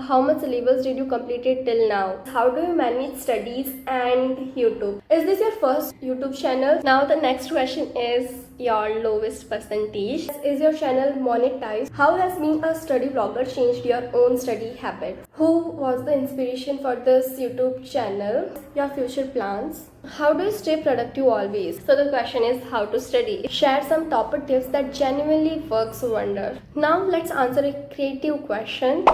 How much syllabus did you completed till now? How do you manage studies and YouTube? Is this your first YouTube channel? Now the next question is your lowest percentage. Is your channel monetized? How has being a study vlogger changed your own study habits? Who was the inspiration for this YouTube channel? Your future plans? How do you stay productive always? So the question is how to study. Share some top tips that genuinely works wonder. Now let's answer a creative question.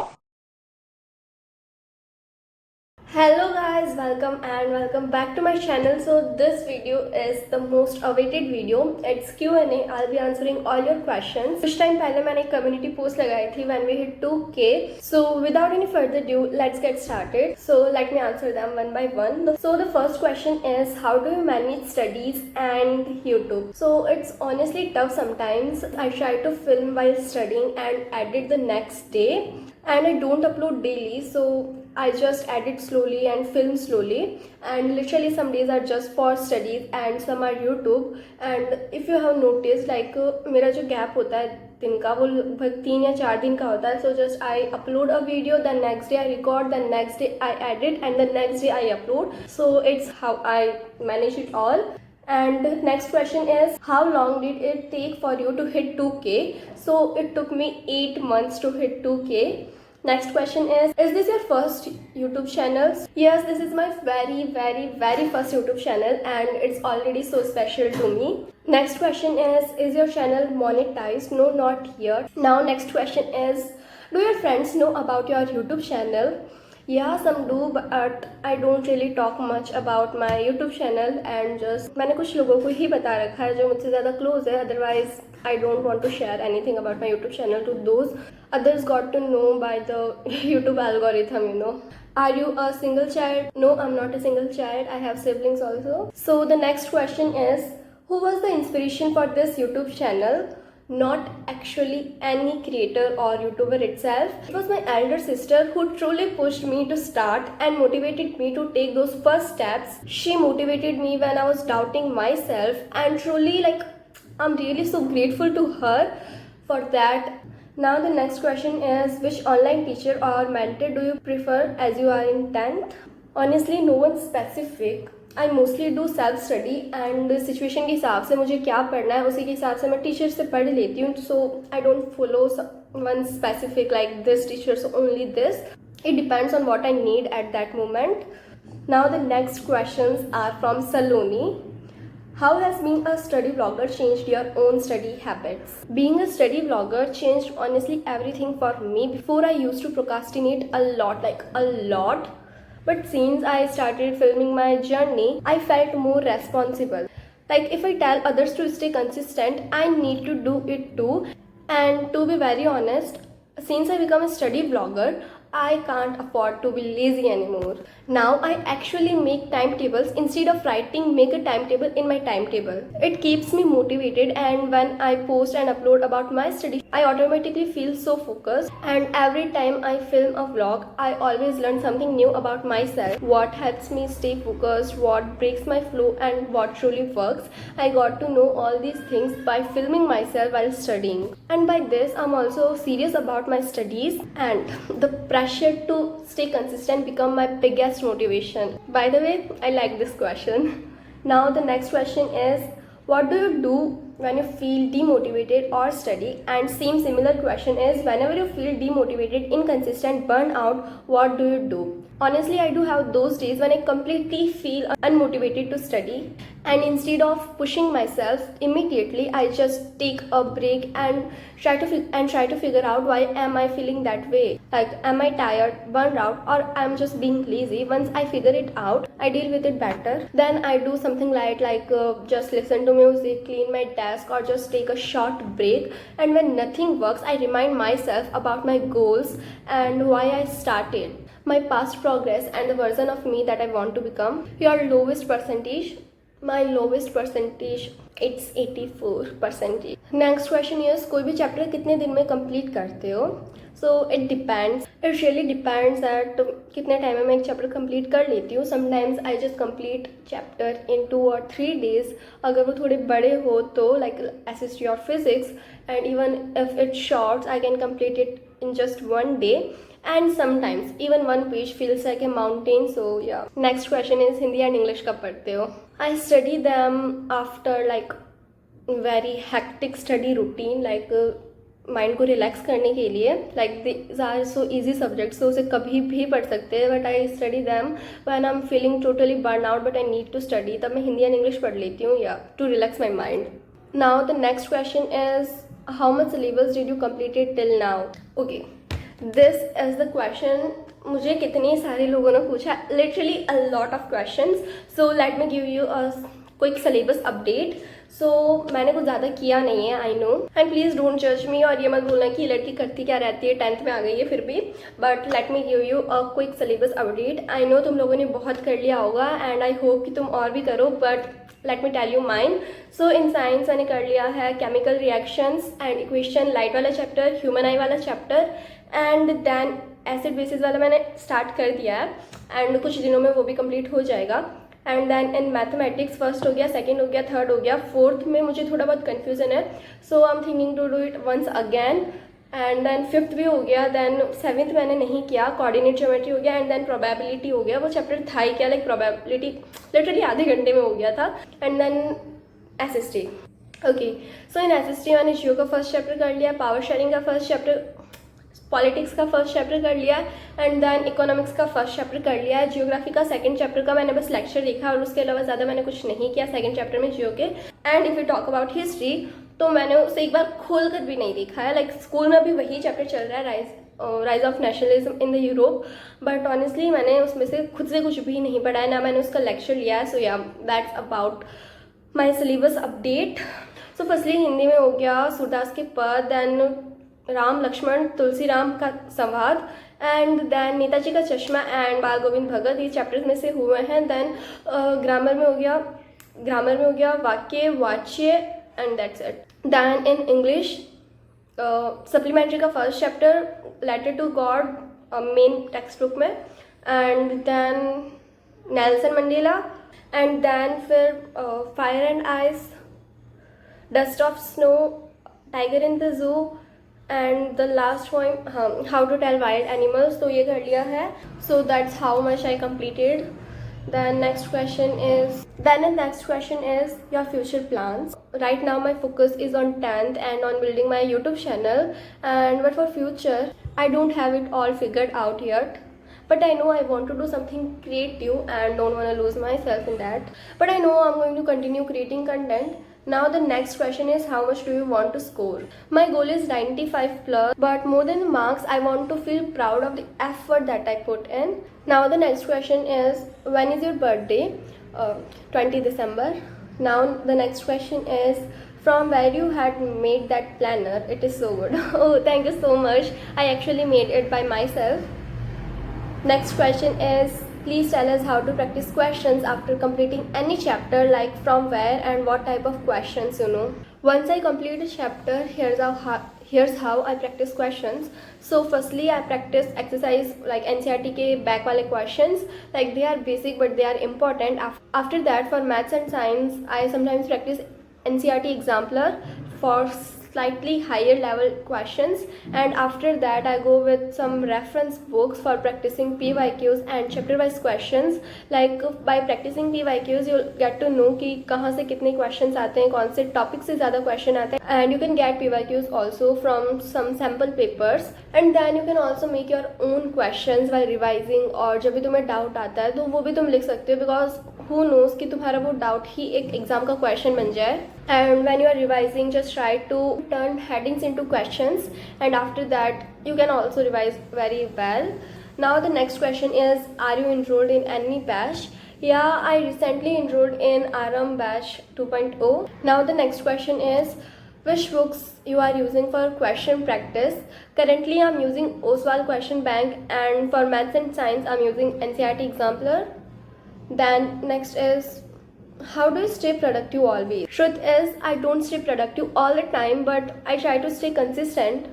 Hello guys, welcome back to my channel. So this video is the most awaited video. It's Q&A. I'll be answering all your questions. कुछ time पहले मैंने एक community post लगाई थी when we hit 2K. So without any further ado, let's get started. So let me answer them one by one. So the first question is how do you manage studies and YouTube? So it's honestly tough sometimes. I try to film while studying and edit the next day. And I don't upload daily, so I just edit slowly and film slowly, and literally some days are just for studies and some are YouTube. And if you have noticed, like मेरा जो gap होता है दिन का वो लगभग 3 या 4 दिन का होता है. So just I upload a video, the next day I record, the next day I edit, and the next day I upload. So it's how I manage it all. And next question is how long did it take for you to hit 2K? So it took me 8 months to hit 2K. Next question is this your first YouTube channel? Yes, this is my very first YouTube channel, and it's already so special to me. Next question is your channel monetized? No, not yet. Now next question is, do your friends know about your YouTube channel? Yeah, some do, but I don't really talk much about my YouTube channel, and just मैंने कुछ लोगों को ही बता रखा है जो मुझसे ज़्यादा close है. Otherwise I don't want to share anything about my YouTube channel to those others got to know by the YouTube algorithm, you know. Are you a single child? No, I'm not a single child. I have siblings also. So the next question is, who was the inspiration for this YouTube channel? Not actually any creator or YouTuber itself. It was my elder sister who truly pushed me to start and motivated me to take those first steps. She motivated me when I was doubting myself, and truly, like, I'm really so grateful to her for that. Now the next question is, which online teacher or mentor do you prefer as you are in 10th? Honestly, no one specific. I mostly do self study, and situation के हिसाब से मुझे क्या पढ़ना है उसी के हिसाब से मैं टीचर से पढ़ लेती हूँ. So I don't follow one specific like this teacher, so only this. It depends on what I need at that moment. Now the next questions are from Saloni. How has being a study vlogger changed your own study habits? Being a study vlogger changed honestly everything for me. Before I used to procrastinate a lot, like a lot. But since I started filming my journey, I felt more responsible. Like if I tell others to stay consistent, I need to do it too. And to be very honest, since I become a study vlogger, I can't afford to be lazy anymore. Now I actually make timetables. Instead of writing, make a timetable in my timetable. It keeps me motivated, and when I post and upload about my study, I automatically feel so focused. And every time I film a vlog, I always learn something new about myself. What helps me stay focused, what breaks my flow, and what truly works. I got to know all these things by filming myself while studying. And by this, I'm also serious about my studies, and the pressure to stay consistent become my biggest motivation. By the way, I like this question. Now the next question is, what do you do when you feel demotivated or study? And similar question is, whenever you feel demotivated, inconsistent, burnout, what do you do? Honestly, I do have those days when I completely feel unmotivated to study, and instead of pushing myself immediately, I just take a break and try to figure out why am I feeling that way. Like, am I tired, burned out, or I'm just being lazy? Once I figure it out, I deal with it better. Then I do something light, like just listen to music, clean my desk, or just take a short break. And when nothing works, I remind myself about my goals and why I started, my past progress, and the version of me that I want to become. Your lowest percentage? My lowest percentage, it's 84%. Next question is, कोई भी chapter कितने दिन में complete करते हो? So it depends. It really depends that कितने time में मैं एक चैप्टर कंप्लीट कर लेती हूँ. Sometimes I just complete chapter in 2 or 3 days. अगर वो थोड़े बड़े हो तो like SST or physics, and even if it's short, I can complete it in just 1 day. and sometimes even one page feels like a mountain. So yeah, next question is Hindi and English कब पढ़ते हो? I study them after like very hectic study routine, like mind को relax करने के लिए. Like these are so easy subjects, तो उसे कभी भी पढ़ सकते हैं, but I study them when I am feeling totally burn out but I need to study. तब मैं हिंदी एंड इंग्लिश पढ़ लेती हूँ या to relax my mind. Now the next question is how much syllabus did you completed till now? Okay, this is the question. मुझे कितने सारे लोगों ने पूछा, literally a lot of questions. So let me give you a quick syllabus update. So मैंने कुछ ज़्यादा किया नहीं है, I know, and please don't जज मी. और ये मत बोलना कि लड़की करती क्या रहती है, 10th में आ गई है फिर भी. But let me give you a quick syllabus update. I know तुम लोगों ने बहुत कर लिया होगा एंड आई होप कि तुम और भी करो, but let me tell you mine. So in science मैंने कर लिया है chemical reactions and equation, light वाला चैप्टर, ह्यूमन आई वाला चैप्टर, एंड देन एसिड बेसिस वाला मैंने स्टार्ट कर दिया है एंड कुछ दिनों में वो भी कंप्लीट हो जाएगा. And then in mathematics first हो गया, सेकंड हो गया, थर्ड हो गया, फोर्थ में मुझे थोड़ा बहुत कन्फ्यूजन है. So I am thinking to do it once again. And then fifth भी हो गया. देन सेवन्थ मैंने नहीं किया, कोऑर्डिनेट ज्योमेट्री हो गया. एंड देन प्रोबेबिलिटी हो गया. वो चैप्टर था ही क्या, लाइक प्रोबेबिलिटी लिटरली आधे घंटे में हो गया था. And then SST. Okay, so in SST मैंने जियो का फर्स्ट चैप्टर कर लिया, पावर शेयरिंग का फर्स्ट चैप्टर, पॉलिटिक्स का फर्स्ट चैप्टर कर लिया, एंड देन इकोनॉमिक्स का फर्स्ट चैप्टर कर लिया है. जियोग्राफी का सेकंड चैप्टर का मैंने बस लेक्चर देखा और उसके अलावा ज़्यादा मैंने कुछ नहीं किया सेकंड चैप्टर में जियो के. And if you talk about history, तो मैंने उसे एक बार खोल कर भी नहीं देखा है. लाइक स्कूल में भी वही चैप्टर चल रहा है, rise of nationalism in the Europe, but honestly मैंने उसमें से खुद से कुछ भी नहीं पढ़ा है, ना मैंने उसका लेक्चर लिया है. सो या that's about my syllabus update. So firstly Hindi में हो गया सूरदास के पद, देन राम लक्ष्मण तुलसी राम का संवाद, एंड देन नेताजी का चश्मा एंड बाल गोविंद भगत, ये चैप्टर्स में से हुए हैं. देन ग्रामर में हो गया वाक्य, वाच्य, and that's it. Then in English supplementary का first chapter, letter to God, main text book में, and then Nelson Mandela, and then फिर fire and ice, dust of snow, tiger in the zoo, and the last point how to tell wild animals. तो ये कर लिया है. So that's how much I completed. Then next question is your future plans. Right now my focus is on 10th and on building my YouTube channel, and but for future I don't have it all figured out yet, but I know I want to do something creative and don't want to lose myself in that. But I know I'm going to continue creating content. Now the next question is how much do you want to score? My goal is 95 plus, but more than the marks I want to feel proud of the effort that I put in. Now the next question is when is your birthday? 20 December. Now the next question is from where you had made that planner. It is so good. Oh, thank you so much. I actually made it by myself. Next question is please tell us how to practice questions after completing any chapter, like from where and what type of questions you know. Once I complete a chapter, here's how I practice questions. So firstly I practice exercise like NCERT के back वाले questions, like they are basic but they are important. After that for maths and science I sometimes practice NCERT Exemplar for slightly higher level questions, and after that I go with some reference books for practicing PYQs and chapter wise questions. Like by practicing PYQs you'll get to know कि कहाँ से कितने questions आते हैं, कौन से topic से ज़्यादा question आते हैं, and you can get PYQs also from some sample papers, and then you can also make your own questions while revising. और जब भी तुम्हें doubt आता है तो वो भी तुम लिख सकते हो, because who knows कि तुम्हारा वो doubt ही एक exam का question बन जाए. And when you are revising, just try to turn headings into questions, and after that you can also revise very well. Now the next question is are you enrolled in any batch? Yeah, I recently enrolled in RM batch 2.0. Now the next question is which books you are using for question practice. Currently I'm using Oswald question bank, and for maths and science I'm using NCERT Exemplar. Then next is how do you stay productive always? Truth is I don't stay productive all the time, but I try to stay consistent.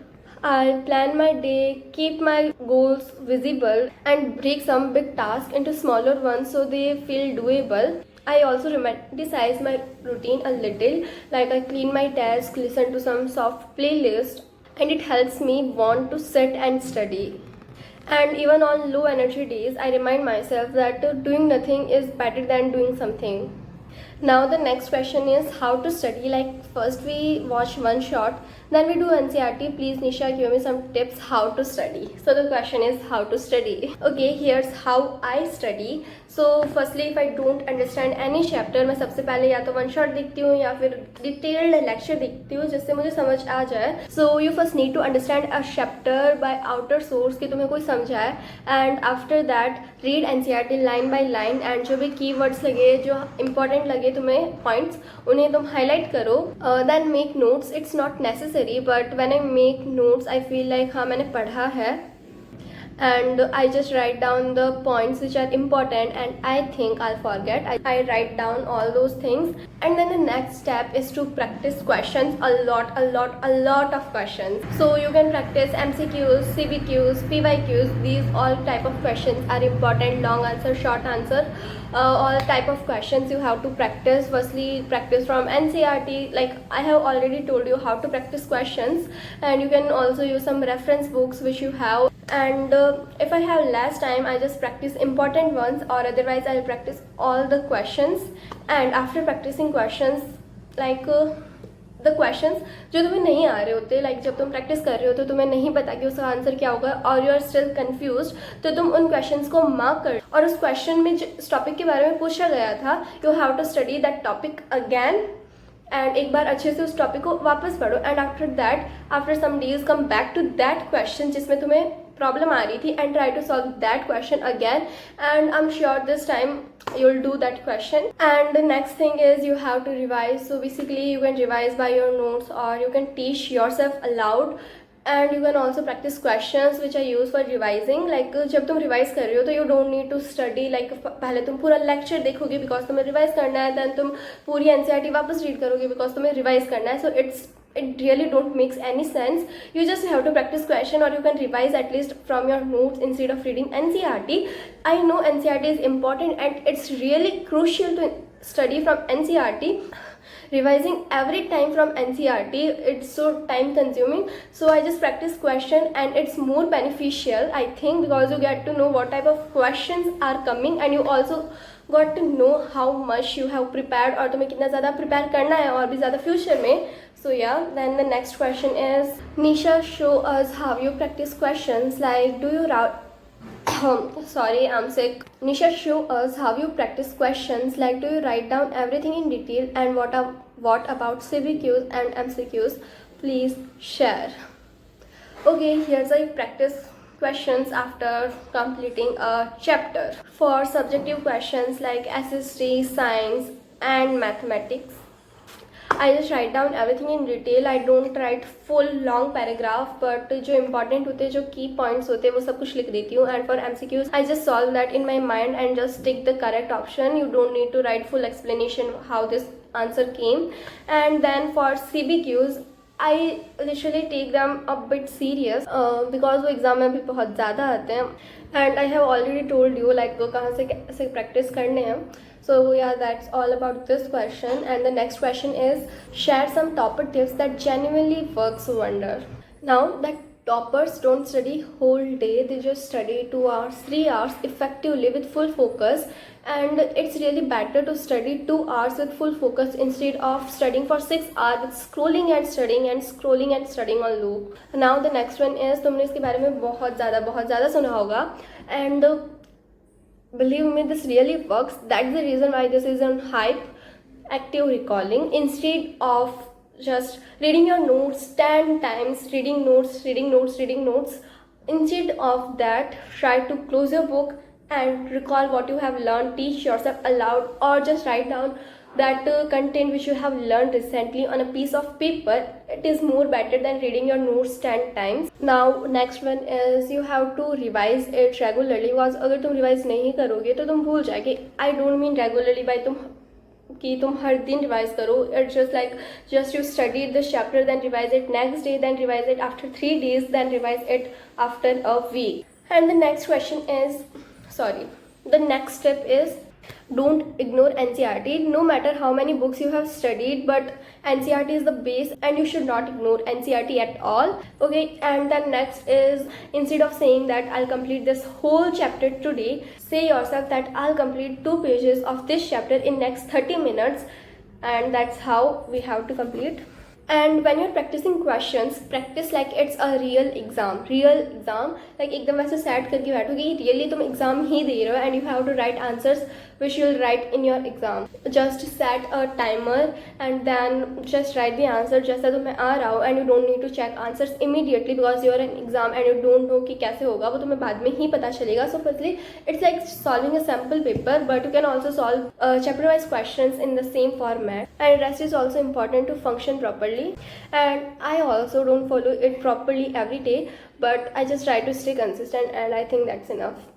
I plan my day, keep my goals visible, and break some big tasks into smaller ones so they feel doable. I also romanticize my routine a little, like I clean my desk, listen to some soft playlist, and it helps me want to sit and study. And even on low energy days, I remind myself that doing nothing is better than doing something. Now the next question is how to study. Like first we watch one shot, then we do NCERT. Please Nisha, give me some tips how to study. So the question is how to study. Okay, here's how I study. So firstly, if I don't understand any chapter, मैं सबसे पहले या तो one shot देखती हूँ या फिर detailed lecture देखती हूँ जिससे मुझे समझ आ जाए. So you first need to understand a chapter by outer source कि तुम्हें कोई समझाए, and after that read NCERT line by line, and जो भी keywords लगे, जो important लगे तुम्हें points, उन्हें तुम highlight करो. Then make notes. It's not necessary, but when I make notes I feel like हाँ मैंने पढ़ा है, and I just write down the points which are important and I think I'll forget. I write down all those things, and then the next step is to practice questions a lot of questions. So you can practice MCQs, CBQs, PYQs. These all type of questions are important. Long answer, short answer, all type of questions you have to practice. Firstly, practice from NCERT. Like I have already told you how to practice questions, and you can also use some reference books which you have. And if I have less time, I just practice important ones, or otherwise I'll practice all the questions. And after practicing questions, like the questions जो तुम्हें नहीं आ रहे होते, like जब तुम practice कर रहे हो तो तुम्हें नहीं पता कि उसका आंसर क्या होगा और यू आर स्टिल कंफ्यूज, तो तुम उन क्वेश्चंस को मार्क कर, और उस क्वेश्चन में जिस टॉपिक के बारे में पूछा गया था, you have to study that topic again, and एक बार अच्छे से उस टॉपिक को वापस पढ़ो. And after that, after some days, come back to that question जिसमें तुम्हें प्रॉब्लम आ रही थी, and try to solve that question again, and I am sure this time you will do that question. And the next thing is you have to revise. So basically you can revise by your notes, or you can teach yourself aloud, and you can also practice questions which are used for revising. Like जब तुम revise कर रहे हो तो you don't need to study like पहले तुम पूरा lecture देखोगे because तुम्हें revise करना है, then तुम पूरी NCERT वापस read करोगे because तुम्हें revise करना है. So it really don't makes any sense. You just have to practice question, or you can revise at least from your notes instead of reading NCERT. I know NCERT is important and it's really crucial to study from NCERT. Revising every time from NCERT, it's so time consuming. So I just practice question, and it's more beneficial I think, because you get to know what type of questions are coming, and you also got to know how much you have prepared, और तुम्हें कितना ज़्यादा prepare करना है और भी ज़्यादा future में. So yeah, then the next question is, Nisha, show us how you practice questions. Like do you sorry, I'm sick. Nisha, show us how you practice questions. Like do you write down everything in detail, and what about CBQs and MCQs? Please share. Okay, here's a practice questions after completing a chapter. For subjective questions like SST, science and mathematics, I just write down everything in detail. I don't write full long paragraph, but जो important होते हैं, जो key points होते हैं, वो सब कुछ लिख देती हूँ. And for MCQs, I just solve that in my mind and just take the correct option. You don't need to write full explanation how this answer came. And then for CBQs, I literally take them a bit serious because वो exam में भी बहुत ज़्यादा आते हैं. And I have already told you like कहाँ से कैसे practice करने हैं. So yeah, that's all about this question. And the next question is, share some topper tips that genuinely works wonder. Now that toppers don't study whole day, they just study 2 hours, 3 hours effectively with full focus, and it's really better to study 2 hours with full focus instead of studying for 6 hours with scrolling and studying and scrolling and studying on loop. Now the next one is, तुमने इसके बारे में बहुत ज़्यादा सुना होगा, and believe me, this really works. That's the reason why this is on hype. Active recalling. Instead of just reading your notes 10 times, reading notes, instead of that, try to close your book and recall what you have learned. Teach yourself aloud, or just write down that content which you have learned recently on a piece of paper. It is more better than reading your notes 10 times. Now next one is, you have to revise it regularly, because अगर तुम revise नहीं करोगे तो तुम भूल जाओगे. I don't mean regularly by तुम हर दिन रिवाइज करो. It's just like just you studied this chapter, then revise it next day, then revise it after 3 days, then revise it after a week. And the next question is, the next step is Don't ignore NCERT. No matter how many books you have studied, but NCERT is the base and you should not ignore NCERT at all. Okay, and then next is, instead of saying that I'll complete this whole chapter today, say yourself that I'll complete 2 pages of this chapter in next 30 minutes, and that's how we have to complete. And when you're practicing questions, practice like it's a real exam. Like एकदम ऐसे set करके बैठो कि really तुम exam ही दे रहे हो, and you have to write answers which you'll write in your exam. Just set a timer and then just write the answer जैसा तुम्हें आ रहा हो, and you don't need to check answers immediately because you're in exam and you don't know कि कैसे होगा, वो तुम्हें बाद में ही पता चलेगा. So firstly, it's like solving a sample paper, but you can also solve chapter wise questions in the same format, and rest is also important to function properly. And I also don't follow it properly every day, but I just try to stay consistent, and I think that's enough.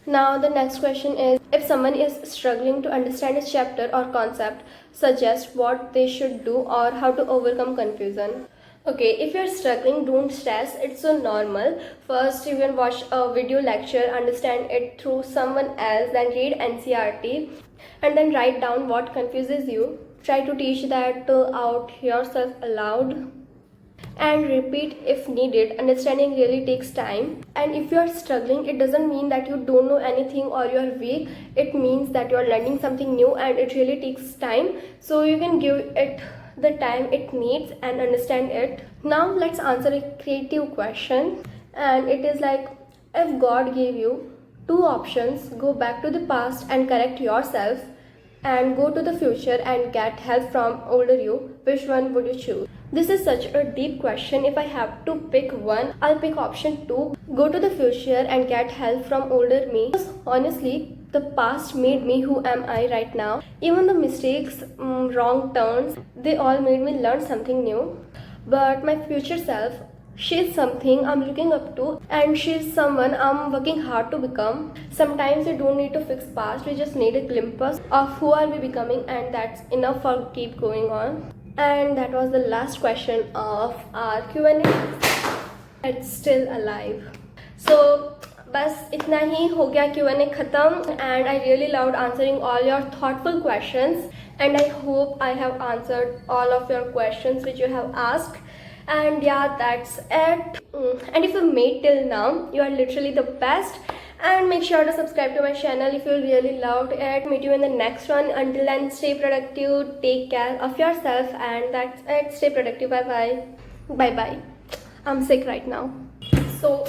Now the next question is, if someone is struggling to understand a chapter or concept, suggest what they should do or how to overcome confusion. Okay, if you're struggling, don't stress, it's so normal. First you can watch a video lecture, understand it through someone else, then read NCERT, and then write down what confuses you. Try to teach that out yourself aloud, and repeat if needed. Understanding really takes time, and if you are struggling, it doesn't mean that you don't know anything or you are weak. It means that you are learning something new, and it really takes time, so you can give it the time it needs and understand it. Now let's answer a creative question, and it is like, if God gave you 2 options, go back to the past and correct yourself, and go to the future and get help from older you, which one would you choose? This is such a deep question. If I have to pick one, I'll pick option 2, go to the future and get help from older me. Because honestly, the past made me who am I right now. Even the mistakes, wrong turns, they all made me learn something new. But my future self, she's something I'm looking up to, and she's someone I'm working hard to become. Sometimes we don't need to fix past, we just need a glimpse of who are we becoming, and that's enough for keep going on. And that was the last question of our Q&A. It's still alive. So बस इतना ही हो गया Q&A ख़त्म, and I really loved answering all your thoughtful questions, and I hope I have answered all of your questions which you have asked. And yeah, that's it. And if you made till now, you are literally the best. And make sure to subscribe to my channel if you really loved it. Meet you in the next one. Until then, stay productive, take care of yourself, and that's it. Stay productive. Bye bye. Bye bye. I'm sick right now, so